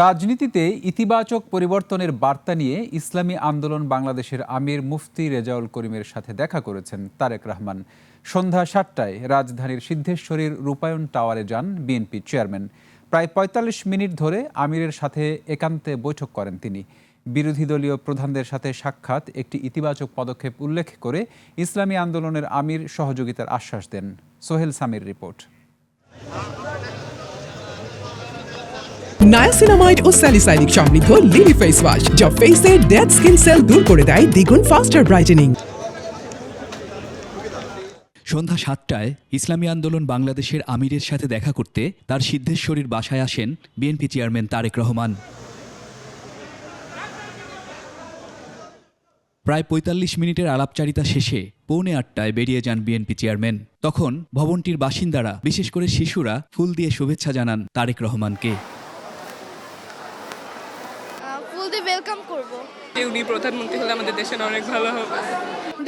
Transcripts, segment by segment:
রাজনীতিতে ইতিবাচক পরিবর্তনের বার্তা নিয়ে ইসলামী আন্দোলন বাংলাদেশের আমির মুফতি রেজাউল করিমের সাথে দেখা করেছেন তারেক রহমান। সন্ধ্যা ৭টায় রাজধানীর সিদ্ধেশ্বরীর রূপায়ণ টাওয়ারে যান বিএনপি চেয়ারম্যান। প্রায় ৪৫ মিনিট ধরে আমিরের সাথে একান্তে বৈঠক করেন তিনি। বিরোধী দলীয় প্রধানদের সাথে সাক্ষাৎ একটি ইতিবাচক পদক্ষেপ উল্লেখ করে ইসলামী আন্দোলনের আমির সহযোগিতার আশ্বাস দেন। সোহেল সামির রিপোর্ট। নায়াসিনামাইড ও স্যালিসাইলিক সমৃদ্ধ লিলি ফেস ওয়াশ যা ফেসের ডেড স্কিন সেল দূর করে দেয় দ্বিগুণ ফাস্টার ব্রাইটেনিং। সন্ধ্যা ৭টায় ইসলামী আন্দোলন বাংলাদেশের আমিরের সাথে দেখা করতে তার সিদ্ধেশ্বরীর বাসায় আসেন বিএনপি চেয়ারম্যান তারেক রহমান। প্রায় ৪৫ মিনিটের আলাপচারিতা শেষে পৌনে ৮টায় বেরিয়ে যান বিএনপি চেয়ারম্যান। তখন ভবনটির বাসিন্দারা, বিশেষ করে শিশুরা, ফুল দিয়ে শুভেচ্ছা জানান তারেক রহমানকে। ওয়েলকাম করব। উনি প্রধানমন্ত্রী হলে আমাদের দেশের অনেক ভালো হবে।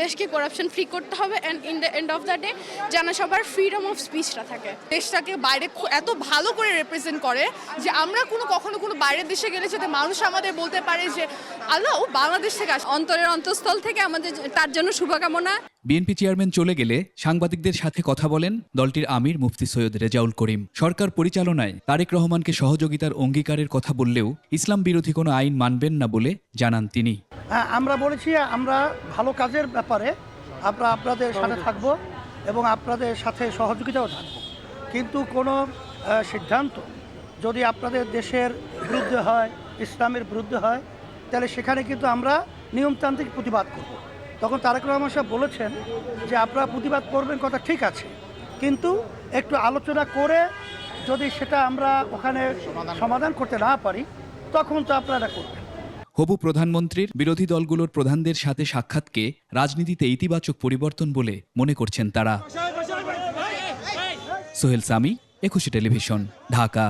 দেশকে করাপশন ফ্রি করতে হবে and in the end of the day যেন সবার ফ্রিডম অফ স্পিচটা থাকে। দেশটাকে বাইরে এত ভালো করে রিপ্রেজেন্ট করে যে আমরা কখনো বাইরের দেশে গেলে যাতে মানুষ আমাদের বলতে পারে যে আল্লাহ বাংলাদেশ থেকে আসে। অন্তরের অন্তঃস্থল থেকে আমাদের তার জন্য শুভকামনা। বিএনপি চেয়ারম্যান চলে গেলে সাংবাদিকদের সাথে কথা বলেন দলটির আমির মুফতি সৈয়দ রেজাউল করিম। সরকার পরিচালনায় তারেক রহমানকে সহযোগিতার অঙ্গীকারের কথা বললেও ইসলাম বিরোধী কোনো আইন মানবেন না বলে জানান তিনি। আমরা বলেছি আমরা ভালো কাজের ব্যাপারে আমরা আপনাদের সাথে থাকব এবং আপনাদের সাথে সহযোগিতাও থাকব, কিন্তু কোনো সিদ্ধান্ত যদি আপনাদের দেশের বিরুদ্ধে হয়, ইসলামের বিরুদ্ধে হয়, তাহলে সেখানে কিন্তু আমরা নিয়মতান্ত্রিক প্রতিবাদ করব। তখন তারেক রহমান সাহেব বলেছেন যে আপনারা প্রতিবাদ করবেন, কথা ঠিক আছে, কিন্তু একটু আলোচনা করে যদি সেটা আমরা ওখানে সমাধান করতে না পারি তখন তো আপনারা করবেন। হবু প্রধানমন্ত্রীর বিরোধী দলগুলোর প্রধানদের সাথে সাক্ষাৎকে রাজনীতিতে ইতিবাচক পরিবর্তন বলে মনে করছেন তারা। সোহেল সামি, একুশে টেলিভিশন, ঢাকা।